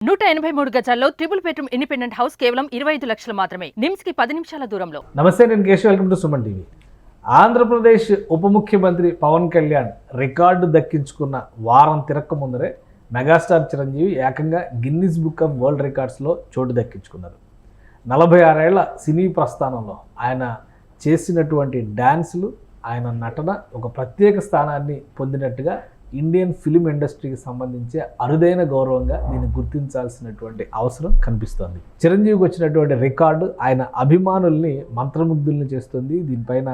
183 గజాల్లో triple bedroom independent house కేవలం 25 లక్షలు మాత్రమే. నిమ్స్ కి 10 నిమిషాల దూరంలో. నమస్తే, నేను Keshav. Welcome to Suman TV. Andhra Pradesh ఉప ముఖ్యమంత్రి పవన్ కళ్యాణ్ రికార్డు దక్కించుకున్న వారం తిరక్క ముందరే మెగాస్టార్ చిరంజీవి ఏకంగా గిన్నిస్ బుక్ ఆఫ్ వరల్డ్ రికార్డ్స్లో చోటు దక్కించుకున్నారు. 46 ఏళ్ల సినీ ప్రస్థానంలో ఆయన చేసినటువంటి డ్యాన్సులు, ఆయన నటన ఒక ప్రత్యేక స్థానాన్ని పొందినట్టుగా ఇండియన్ ఫిలిం ఇండస్ట్రీకి సంబంధించి అరుదైన గౌరవంగా దీన్ని గుర్తించాల్సినటువంటి అవసరం కనిపిస్తోంది. చిరంజీవికి వచ్చినటువంటి రికార్డు ఆయన అభిమానుల్ని మంత్రముగ్ధుల్ని చేస్తుంది. దీనిపైన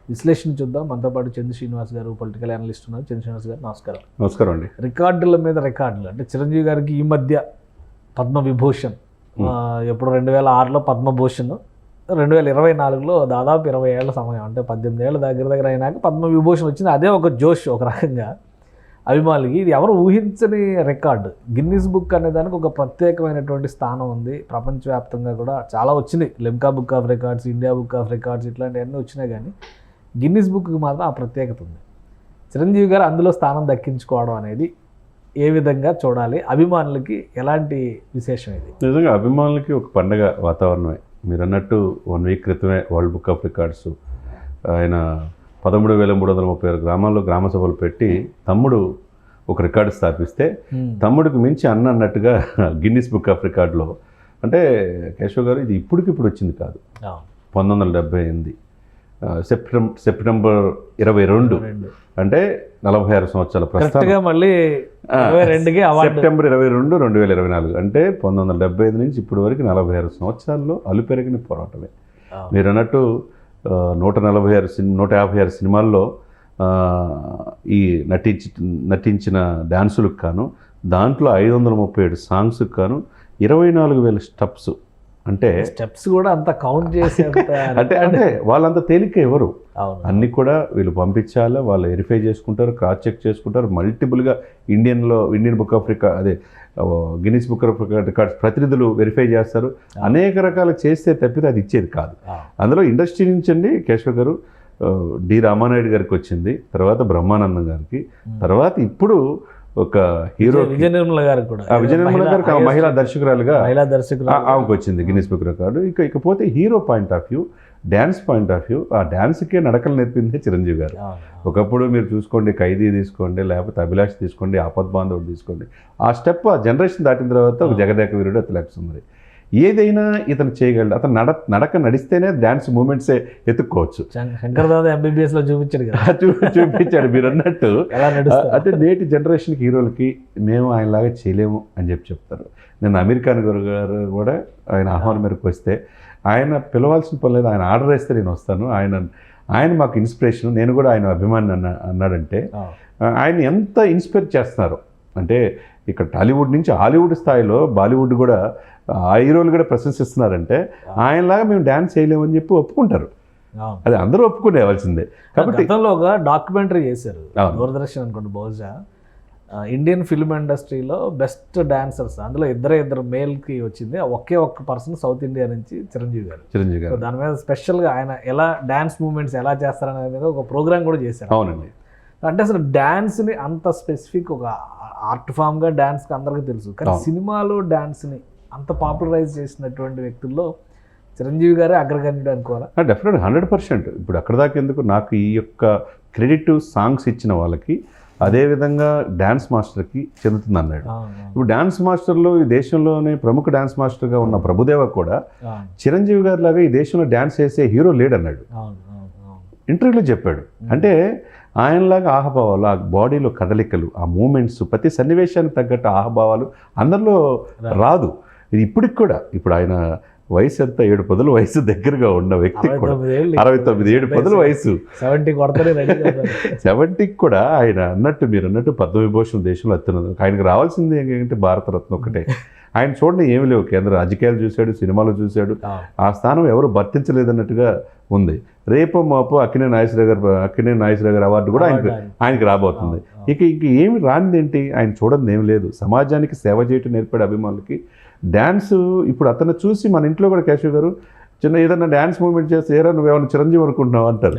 విశ్లేషణ చూద్దాం. మనతో పాటు చంద్ర శ్రీనివాస్ గారు, పొలిటికల్ అనలిస్ట్ ఉన్నారు. చంద్ర శ్రీనివాస్ గారు, నమస్కారం. నమస్కారం అండి. రికార్డుల మీద రికార్డులు అంటే చిరంజీవి గారికి ఈ మధ్య పద్మవిభూషణ్, ఎప్పుడు 2006లో పద్మభూషణ్, 2024లో దాదాపు 20 ఏళ్ల సమయం, అంటే 18 ఏళ్ళ దగ్గర అయినాక పద్మవిభూషణ్ వచ్చింది. అదే ఒక జోష్ ఒక రకంగా అభిమానులకి. ఇది ఎవరు ఊహించని రికార్డు. గిన్నిస్ బుక్ అనే దానికి ఒక ప్రత్యేకమైనటువంటి స్థానం ఉంది. ప్రపంచవ్యాప్తంగా కూడా చాలా వచ్చినాయి. Limca book of records, India book of records, ఇట్లాంటివన్నీ వచ్చినాయి. కానీ గిన్నిస్ బుక్కి మాత్రం ఆ ప్రత్యేకత ఉంది. చిరంజీవి గారు అందులో స్థానం దక్కించుకోవడం అనేది ఏ విధంగా చూడాలి? అభిమానులకి ఎలాంటి విశేషం ఇది? నిజంగా అభిమానులకి ఒక పండగ వాతావరణమే. మీరు అన్నట్టు 1 వీక్ క్రితమే వరల్డ్ బుక్ ఆఫ్ రికార్డ్స్ ఆయన 13,336 గ్రామాల్లో గ్రామ సభలు పెట్టి తమ్ముడు ఒక రికార్డు స్థాపిస్తే తమ్ముడికి మించి అన్నట్టుగా గిన్నిస్ బుక్ ఆఫ్ రికార్డులో, అంటే కేశవ్ గారు ఇది ఇప్పటికిప్పుడు వచ్చింది కాదు. 1978 సెప్టెంబర్ 22, అంటే 46 సంవత్సరాల ప్రస్తుతం. మళ్ళీ సెప్టెంబర్ 22, 2024, అంటే 1975 నుంచి ఇప్పటి వరకు 46 సంవత్సరాల్లో అలుపెరగిన పోరాటమే. మీరు అన్నట్టు 156 సినిమాల్లో ఈ నటించిన డ్యాన్సులకు కాను, దాంట్లో 537 సాంగ్స్కి కాను 24,000 స్టెప్స్. అంటే స్టెప్స్ కూడా అంత కౌంట్ చేసి అంటే వాళ్ళంత తేలిక ఎవరు, అన్నీ కూడా వీళ్ళు పంపించాలా, వాళ్ళు వెరిఫై చేసుకుంటారు, క్రాస్ చెక్ చేసుకుంటారు. మల్టిపుల్గా ఇండియన్ బుక్ ఆఫ్ రికార్డ్, అదే గిన్నిస్ బుక్ ఆఫ్ రికార్డ్స్ ప్రతినిధులు వెరిఫై చేస్తారు. అనేక రకాలు చేస్తే తప్పితే అది ఇచ్చేది కాదు. అందులో ఇండస్ట్రీ నుంచి అండి కేశవ్ గారు, డి రామానాయుడు గారికి వచ్చింది, తర్వాత బ్రహ్మానందం గారికి, తర్వాత ఇప్పుడు ఒక హీరో విజయ నిర్మల గారికి కూడా, విజయ నిర్మల గారికి మహిళా దర్శకురాలుగా ఆమెకు వచ్చింది గిన్నిస్ బుక్ రికార్డు. ఇకపోతే hero point of view, dance point of view, ఆ డ్యాన్స్కే నడకలు నేర్పిందే చిరంజీవి గారు. ఒకప్పుడు మీరు చూసుకోండి, ఖైదీ తీసుకోండి, లేకపోతే అభిలాష్ తీసుకోండి, ఆపద్ బాంధవుడు తీసుకోండి, ఆ స్టెప్ ఆ జనరేషన్ దాటిన తర్వాత ఒక జగదేక వీరుడు, అతిలక్ సుందరి, ఏదైనా ఇతను చేయగలడు. అతను నడక నడిస్తేనే డ్యాన్స్ మూమెంట్సే ఎత్తుక్కోవచ్చు. శంకర్దాదా MBBS లో చూపించాడు కదా, చూపించాడు మీరు అన్నట్టు. అంటే నేటి జనరేషన్కి హీరోలకి మేము ఆయనలాగా చేయలేము అని చెప్తారు. నేను అమీర్ ఖాన్ గారు కూడా ఆయన ఆహ్వానం మేరకు వస్తే ఆయన పిలవాల్సిన పని లేదు, ఆయన ఆర్డర్ వేస్తే నేను వస్తాను, ఆయన మాకు ఇన్స్పిరేషన్, నేను కూడా ఆయన అభిమాని అన్నాడంటే ఆయన ఎంత ఇన్స్పైర్ చేస్తున్నారు. అంటే ఇక్కడ టాలీవుడ్ నుంచి హాలీవుడ్ స్థాయిలో బాలీవుడ్ కూడా ఆ హీరోలు కూడా ప్రశంసిస్తున్నారంటే ఆయనలాగా మేము డ్యాన్స్ చేయలేమని చెప్పి ఒప్పుకుంటారు. అది అందరూ ఒప్పుకునేవలసిందే. కాబట్టి గతంలో ఒక డాక్యుమెంటరీ చేశారు దూరదర్శన్ అనుకోండి, బహుశా ఇండియన్ ఫిల్మ్ ఇండస్ట్రీలో బెస్ట్ డాన్సర్స్, అందులో ఇద్దరు మేల్కి వచ్చింది. ఒక్క పర్సన్ సౌత్ ఇండియా నుంచి చిరంజీవి గారు. దాని మీద స్పెషల్గా ఆయన ఎలా డ్యాన్స్ మూమెంట్స్ ఎలా చేస్తారనే మీద ఒక ప్రోగ్రామ్ కూడా చేశారు. అవునండి. అంటే అసలు డ్యాన్స్ని అంత స్పెసిఫిక్ ఒక ఆర్ట్ ఫామ్గా డ్యాన్స్కి అందరికీ తెలుసు, కానీ సినిమాలో డ్యాన్స్ని అంత పాపులరైజ్ చేసినటువంటి వ్యక్తుల్లో చిరంజీవి గారే అగ్రగణ్యుడు అనుకోవాలా? డెఫినెట్గా 100%. ఇప్పుడు అక్కడ దాకా ఎందుకు, నాకు ఈ యొక్క క్రెడిట్ సాంగ్స్ ఇచ్చిన వాళ్ళకి అదేవిధంగా డ్యాన్స్ మాస్టర్కి చెందుతుంది అన్నాడు. ఇప్పుడు డ్యాన్స్ మాస్టర్లో ఈ దేశంలోనే ప్రముఖ డ్యాన్స్ మాస్టర్గా ఉన్న ప్రభుదేవ కూడా చిరంజీవి గారి లాగా ఈ దేశంలో డ్యాన్స్ చేసే హీరో లేడన్నాడు, ఇంటర్వ్యూలో చెప్పాడు. అంటే ఆయనలాగా ఆహభావాలు, ఆ బాడీలో కదలికలు, ఆ మూమెంట్స్, ప్రతి సన్నివేశానికి తగ్గట్టు ఆహభావాలు అందరిలో రాదు. ఇది ఇప్పటికి కూడా, ఇప్పుడు ఆయన వయసు ఎంత, 7 పదుల వయసు దగ్గరగా ఉన్న వ్యక్తికి కూడా 69, 7 పదుల వయసు, 70కి కూడా ఆయన అన్నట్టు, మీరు అన్నట్టు పద్మవిభూషణ్ దేశంలో అత్యున్నది. ఆయనకు రావాల్సింది ఏంటంటే భారతరత్న ఒకటే. ఆయన చూడండి ఏమి లేవు, కేంద్ర రాజకీయాలు చూశాడు, సినిమాలు చూశాడు, ఆ స్థానం ఎవరు భర్తించలేదన్నట్టుగా ఉంది. రేపు మాపు అక్కినే నాగేశ్వరరావు గారు అవార్డు కూడా ఆయనకి రాబోతుంది. ఇక ఏమి రానిది ఏంటి, ఆయన చూడండి ఏమి లేదు. సమాజానికి సేవ చేయటం నేర్పాడు అభిమానులకి. డ్యాన్స్ ఇప్పుడు అతను చూసి మన ఇంట్లో కూడా కేశవ్ గారు చిన్న ఏదైనా డ్యాన్స్ మూమెంట్ చేస్తే ఏరా నువ్వేమైనా చిరంజీవి అనుకుంటున్నావు అంటారు.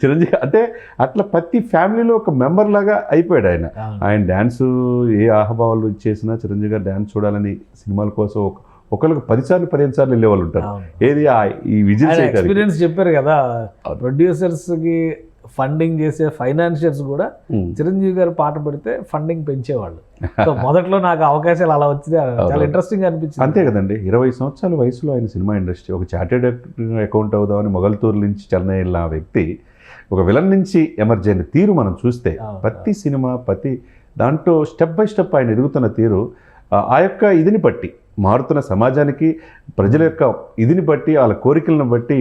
చిరంజీవి అంటే అట్లా ప్రతి ఫ్యామిలీలో ఒక మెంబర్ లాగా అయిపోయాడు ఆయన. ఆయన డ్యాన్సు ఏ ఆహభావాలు చేసినా చిరంజీవి గారు డ్యాన్స్ చూడాలని సినిమాల కోసం ఒకరికి 10 సార్లు 15 సార్లు వెళ్ళేవాళ్ళు ఉంటారు. ఏది ఈ విజిల్ ఎక్స్పీరియన్స్ చెప్పారు కదా, ప్రొడ్యూసర్స్కి ఫండింగ్ చేసే ఫైనాన్షియర్స్ కూడా చిరంజీవి గారు పాట పెడితే ఫండింగ్ పెంచేవాళ్ళు. సో మొదట్లో నాకు అవకాశాలు అలా వచ్చింది, చాలా ఇంట్రెస్టింగ్ అనిపించింది. అంతే కదండి, 20 సంవత్సరాల వయసులో ఆయన సినిమా ఇండస్ట్రీ ఒక చార్టెడ్ అకౌంట్ అవుదామని మొగల్తూరు నుంచి చెన్నై వెళ్ళిన వ్యక్తి ఒక విలన్ నుంచి ఎమర్జ్ అయిన తీరు మనం చూస్తే ప్రతి సినిమా ప్రతి దాంట్లో స్టెప్ బై స్టెప్ ఆయన ఎదుగుతున్న తీరు ఆ యొక్క ఇదిని బట్టి, మారుతున్న సమాజానికి ప్రజల యొక్క ఇదిని బట్టి, వాళ్ళ కోరికలను బట్టి,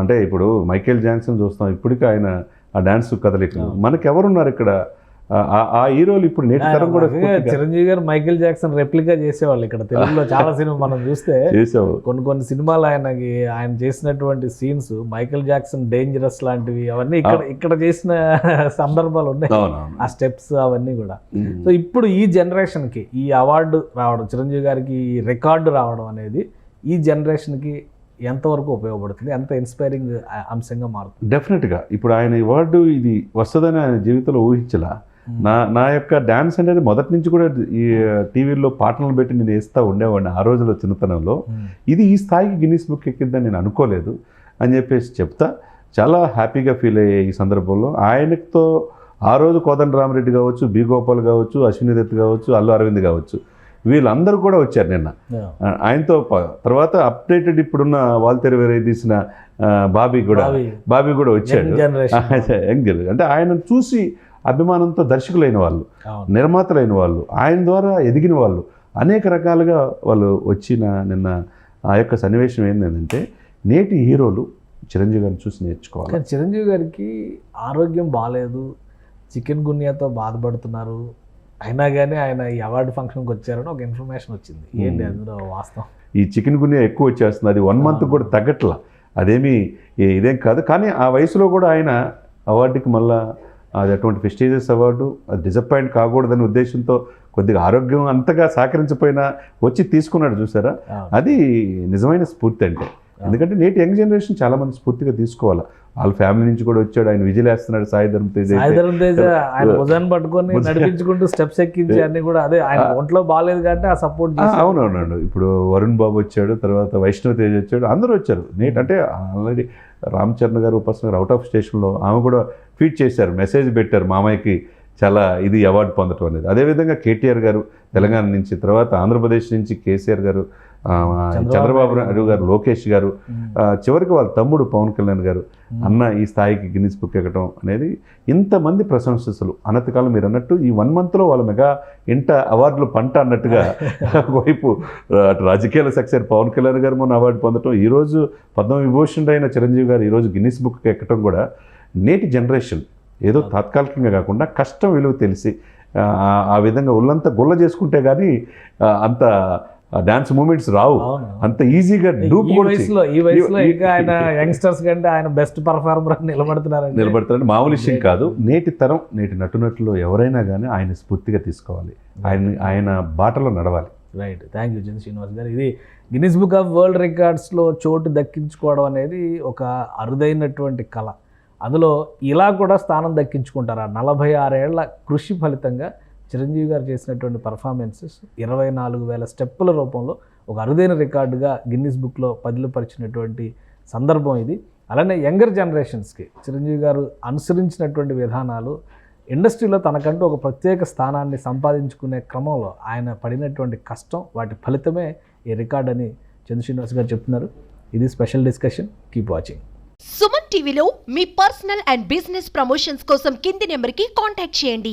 అంటే ఇప్పుడు మైకేల్ జాక్సన్ చూస్తాం, ఇప్పటికీ ఆయన ఆ డాన్స్ కదలికలు మనకెవరున్నారు ఇక్కడ ఆ హీరోలు ఇప్పుడు నేటి తరం కూడా. చిరంజీవి గారు మైకేల్ జాక్సన్ రెప్లికా చేసేవాళ్ళు ఇక్కడ తెలుగులో చాలా సినిమా మనం చూస్తే కొన్ని సినిమాలు ఆయన చేసినటువంటి సీన్స్ మైకేల్ జాక్సన్ డేంజరస్ లాంటివి అవన్నీ ఇక్కడ చేసిన సందర్భాలు ఉన్నాయి, ఆ స్టెప్స్ అవన్నీ కూడా. సో ఇప్పుడు ఈ జనరేషన్కి ఈ అవార్డు రావడం, చిరంజీవి గారికి ఈ రికార్డు రావడం అనేది ఈ జనరేషన్కి ఎంతవరకు ఉపయోగపడుతుంది, ఎంత ఇన్స్పైరింగ్ అంశంగా మారుతుంది? డెఫినెట్గా ఇప్పుడు ఆయన అవార్డు ఇది వస్తుందని ఆయన జీవితంలో ఊహించలా. నా యొక్క డ్యాన్స్ అనేది మొదటి నుంచి కూడా ఈ టీవీలో పాటలు పెట్టి నేను వేస్తూ ఉండేవాడిని ఆ రోజుల్లో చిన్నతనంలో. ఇది ఈ స్థాయికి గిన్నిస్ బుక్ ఎక్కిందని నేను అనుకోలేదు అని చెప్పేసి చెప్తా. చాలా హ్యాపీగా ఫీల్ అయ్యే ఈ సందర్భంలో ఆయనతో ఆ రోజు కోదండరామరెడ్డి కావచ్చు, బి గోపాల్ కావచ్చు, అశ్విని దత్ కావచ్చు, అల్లు అరవింద్ కావచ్చు, వీళ్ళందరూ కూడా వచ్చారు నిన్న ఆయనతో. తర్వాత అప్డేటెడ్ ఇప్పుడున్న వాల్తేరు వేరే తీసిన బాబీ కూడా వచ్చాడు. యంగ్ అంటే ఆయన చూసి అభిమానంతో దర్శకులైన వాళ్ళు, నిర్మాతలైన వాళ్ళు, ఆయన ద్వారా ఎదిగిన వాళ్ళు అనేక రకాలుగా వాళ్ళు వచ్చిన నిన్న ఆ యొక్క సన్నివేశం ఏంటంటే నేటి హీరోలు చిరంజీవి గారిని చూసి నేర్చుకోవాలి. కానీ చిరంజీవి గారికి ఆరోగ్యం బాగాలేదు, చికెన్ గున్యాతో బాధపడుతున్నారు, అయినా కానీ ఆయన ఈ అవార్డు ఫంక్షన్కి వచ్చారని ఒక ఇన్ఫర్మేషన్ వచ్చింది. ఏంటి అందులో వాస్తవం? ఈ చికెన్ గున్యా ఎక్కువ వచ్చేస్తుంది, అది 1 month కూడా తగ్గట్లా, అదేమి ఇదేం కాదు. కానీ ఆ వయసులో కూడా ఆయన అవార్డుకి మళ్ళా అది అటువంటి ప్రెస్టీజియస్ అవార్డు, అది డిసప్పాయింట్ కాకూడదనే ఉద్దేశంతో కొద్దిగా ఆరోగ్యం అంతగా సహకరించకపోయినా వచ్చి తీసుకున్నాడు చూసారా, అది నిజమైన స్ఫూర్తి అంటే. ఎందుకంటే నేటి యంగ్ జనరేషన్ చాలా మంది స్ఫూర్తిగా తీసుకోవాలి. వాళ్ళ ఫ్యామిలీ నుంచి కూడా వచ్చాడు, ఆయన విజిల్ వేస్తున్నాడు, సాయి ధరమ్ తేజ్ ఆయన భుజాన్ని పట్టుకొని నడిపించుకుంటూ స్టెప్స్ ఎక్కించి అన్ని కూడా అదే ఆయన ఒంట్లో బాగాలేదు కాబట్టి ఆ సపోర్ట్. అవునవునండి, ఇప్పుడు వరుణ్ బాబు వచ్చాడు, తర్వాత వైష్ణవ్ తేజ్ వచ్చాడు, అందరూ వచ్చారు. అంటే ఆల్రెడీ రామ్ చరణ్ గారు ఉపాసన గారు అవుట్ ఆఫ్ స్టేషన్లో ఆమె కూడా ట్వీట్ చేశారు, మెసేజ్ పెట్టారు, మామయ్యకి చాలా ఇది అవార్డు పొందడం అనేది. అదేవిధంగా కేటీఆర్ గారు తెలంగాణ నుంచి, తర్వాత ఆంధ్రప్రదేశ్ నుంచి కేసీఆర్ గారు, చంద్రబాబు నాయుడు గారు, లోకేష్ గారు, చివరికి వాళ్ళ తమ్ముడు పవన్ కళ్యాణ్ గారు అన్న ఈ స్థాయికి గిన్నిస్ బుక్ ఎక్కడం అనేది ఇంతమంది ప్రశంసలు. అనతికాలం మీరు అన్నట్టు ఈ 1 monthలో వాళ్ళ మెగా ఇంట అవార్డులు పంట అన్నట్టుగా ఒకవైపు అటు రాజకీయాల సక్సెస్ పవన్ కళ్యాణ్ గారు మొన్న అవార్డు పొందడం, ఈరోజు పద్మవిభూషణుడు అయిన చిరంజీవి గారు ఈరోజు గిన్నిస్ బుక్ ఎక్కడం కూడా నేటి జనరేషన్ ఏదో తాత్కాలికంగా కాకుండా కష్టం విలువ తెలిసి ఆ విధంగా ఒళ్ళంతా గుల్ల చేసుకుంటే కానీ అంత డాన్స్ మూమెంట్స్ రావు అంత ఈజీగా. ఈ వయసులో ఇంకా ఆయన యంగ్స్టర్స్ కంటే ఆయన బెస్ట్ పర్ఫార్మర్ నిలబడతారని మామూలు విషయం కాదు. నేటి తరం నేటి నటునటులు ఎవరైనా కానీ ఆయన స్ఫూర్తిగా తీసుకోవాలి, ఆయన బాటలో నడవాలి. రైట్, థ్యాంక్ యూ చంద్ర శ్రీనివాస్ గారు. ఇది గిన్నిస్ బుక్ ఆఫ్ వరల్డ్ రికార్డ్స్లో చోటు దక్కించుకోవడం అనేది ఒక అరుదైనటువంటి కళ. అందులో ఇలా కూడా స్థానం దక్కించుకుంటారు. 46 ఏళ్ల కృషి ఫలితంగా చిరంజీవి గారు చేసినటువంటి పర్ఫార్మెన్సెస్ 24,000 స్టెప్పుల రూపంలో ఒక అరుదైన రికార్డుగా గిన్నిస్ బుక్లో పదిలపరిచినటువంటి సందర్భం ఇది. అలానే యంగర్ జనరేషన్స్కి చిరంజీవి గారు అనుసరించినటువంటి విధానాలు ఇండస్ట్రీలో తనకంటూ ఒక ప్రత్యేక స్థానాన్ని సంపాదించుకునే క్రమంలో ఆయన పడినటువంటి కష్టం, వాటి ఫలితమే ఈ రికార్డ్ అని చంద్ర శ్రీనివాస్ గారు చెప్తున్నారు. ఇది special discussion. Keep watching. Suman టీవీలో మీ పర్సనల్ అండ్ బిజినెస్ ప్రమోషన్స్ కోసం కింది నెంబర్కి కాంటాక్ట్ చేయండి.